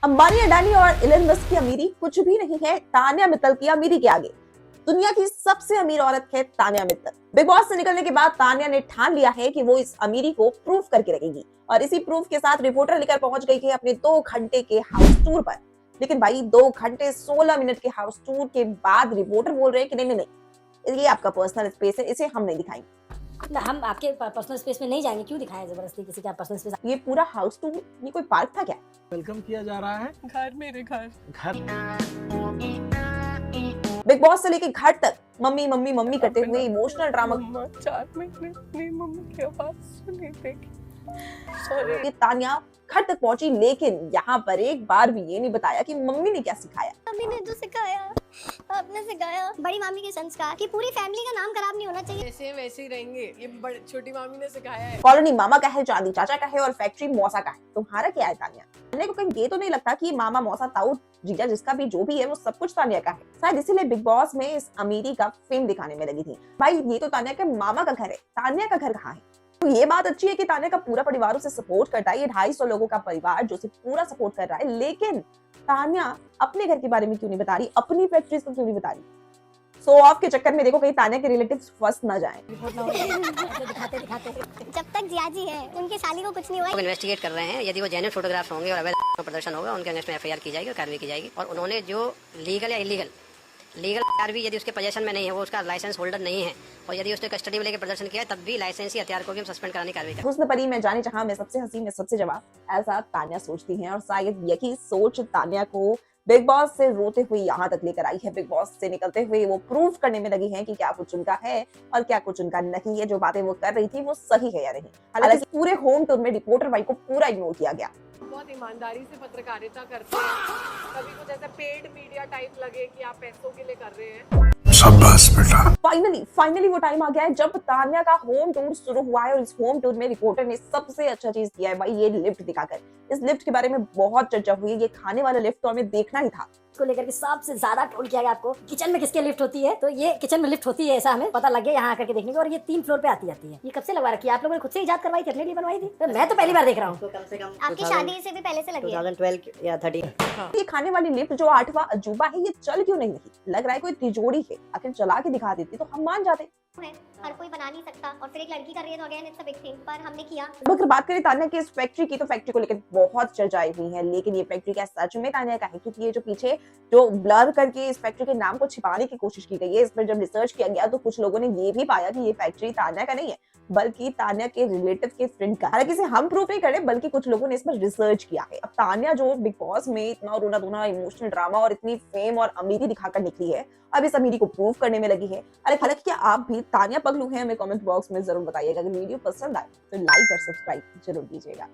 अंबानी, अडानी और Elon Musk की अमीरी कुछ भी नहीं है तान्या मित्तल की अमीरी के आगे। दुनिया की सबसे अमीर औरत है तान्या मित्तल। बिग बॉस से निकलने के बाद तान्या ने ठान लिया है कि वो इस अमीरी को प्रूफ करके रखेगी और इसी प्रूफ के साथ रिपोर्टर लेकर पहुंच गई है अपने 2 घंटे के हाउस टूर पर। लेकिन भाई 2 घंटे 16 मिनट के हाउस टूर के बाद रिपोर्टर बोल रहे हैं कि नहीं नहीं नहीं, ये आपका पर्सनल स्पेस है, इसे हम नहीं दिखाएंगे। ना, हम आपके पर्सनल स्पेस में नहीं जाएंगे। क्यों दिखाएं जबरदस्ती किसी का पर्सनल स्पेस? ये पूरा हाउस टूर ये कोई पार्क था क्या? वेलकम किया जा रहा है घर, मेरे घर। बिग बॉस से लेके घर तक मम्मी मम्मी मम्मी करते हुए इमोशनल ड्रामा। मम्मा 4 महीने अपनी मम्मी की आवाज सुनी देखी। सॉरी। ये तान्या घर तक पहुंची, लेकिन यहाँ पर एक बार भी ये नहीं बताया कि मम्मी ने क्या सिखाया। मम्मी ने जो सिखाया आपने सिखाया, बड़ी मामी के संस्कार कि पूरी फैमिली का नाम खराब नहीं होना चाहिए। जैसे वैसे ही रहेंगे, ये छोटी मामी ने सिखाया है। कॉलोनी मामा का है, चांदी चाचा का है और फैक्ट्री मौसा का है। तुम्हारा क्या है तान्या? तान्या को कहीं ये तो नहीं लगता कि मामा मौसा ताऊ जीजा जिसका भी जो भी है वो सब कुछ तान्या का है? शायद इसीलिए बिग बॉस में इस अमीरी का फेम दिखाने में लगी थी। भाई ये तो तान्या के मामा का घर है, तान्या का घर कहाँ है? तो ये बात अच्छी है कि तान्या का पूरा परिवार उसे सपोर्ट करता है। ये 250 लोगों का परिवार जो उसे पूरा सपोर्ट कर रहा है, लेकिन तान्या अपने घर के बारे में क्यों नहीं बता रही, अपनी फैक्ट्रीज को क्यों नहीं बता रही? शो ऑफ के चक्कर में देखो कहीं तान्या के रिलेटिव्स फंस ना जाएं। दिखाते दिखाते जब तक जियाजी है उनकी साली को कुछ नहीं हुआ। लोग इन्वेस्टिगेट कर रहे हैं, यदि वो जेन्युइन फोटोग्राफ होंगे और अवैध प्रदर्शन होगा उनके अगेंस्ट में एफआईआर की जाएगी और कार्रवाई की जाएगी। और उन्होंने जो लीगल या इलीगल हथियार भी यदि उसके पोजेशन में नहीं है, वो उसका लाइसेंस होल्डर नहीं है और यदि उसने कस्टडी में लेकर प्रदर्शन किया है, तब भी लाइसेंसी हथियार को भी हम सस्पेंड कराने की कार्रवाई करेंगे। हुस्न परी मैं जाने जहां मैं सबसे हसीन मैं सबसे जवाब, ऐसा तान्या सोचती हैं और शायद यही सोच तान्या को बिग बॉस से रोते हुए यहाँ तक लेकर आई है। बिग बॉस से निकलते हुए वो प्रूफ करने में लगी है कि क्या कुछ उनका है और क्या कुछ उनका नहीं है। जो बातें वो कर रही थी वो सही है या नहीं। हालांकि पूरे होम टूर में रिपोर्टर भाई को पूरा इग्नोर किया गया। बहुत ईमानदारी से पत्रकारिता करते हैं। कभी कुछ ऐसा पेड मीडिया टाइप लगे कि आप पैसों के लिए कर रहे हैं। शाबाश बेटा। फाइनली वो टाइम आ गया है जब तान्या का होम टूर शुरू हुआ है और इस होम टूर में रिपोर्टर ने सबसे अच्छा चीज किया है भाई, ये लिफ्ट दिखाकर। इस लिफ्ट के बारे में बहुत चर्चा हुई है। ये खाने वाला लिफ्ट तो हमें देखना ही था। को लेकर के सबसे ज्यादा ट्रोल किया गया आपको। किचन में किसके लिफ्ट होती है? तो ये किचन में लिफ्ट होती है, ऐसा हमें पता लग गया यहाँ आकर के देखने को। और ये 3 फ्लोर पे आती जाती है। ये कब से लगवा रखी है? आप लोगों ने खुद से इजाद करवाई थी, अपने लिए बनवाई थी? तो मैं तो पहली बार देख रहा हूँ। कम से कम आपकी शादी से भी पहले से लगी है। 2012 या 13। ये खाने वाली लिफ्ट जो 8वां अजूबा है, ये चल क्यों नहीं रही? लग रहा है कोई तिजोरी है। आखिर चला के दिखा देती तो हम मान जाते। हर कोई बना नहीं सकता और फिर एक लड़की कर रही है तो again it's a big thing, पर हमने किया। अगर बात करें तान्या की इस फैक्ट्री की, तो फैक्ट्री को लेकर बहुत चर्चाएं हुई हैं, लेकिन ये फैक्ट्री क्या सच में तान्या का है? क्योंकि ये जो पीछे जो ब्लर करके इस फैक्ट्री के नाम को छिपाने की कोशिश की गई है, इस पर जब रिसर्च किया गया तो कुछ लोगों ने ये भी पाया कि ये फैक्ट्री तान्या का नहीं है बल्कि तान्या के रिलेटिव के फ्रेंड का। हालांकि इसे हम प्रूफ नहीं करे, बल्कि कुछ लोगों ने इस पर रिसर्च किया है। अब तान्या जो बिग बॉस में इतना रोना धोना, इमोशनल ड्रामा और इतनी फेम और अमीरी दिखाकर निकली है, अब इस अमीरी को प्रूफ करने में लगी है। हालांकि क्या आप भी तान्या पगलू हैं? हमें कमेंट बॉक्स में जरूर बताइएगा। अगर वीडियो पसंद आए तो लाइक और सब्सक्राइब जरूर कीजिएगा।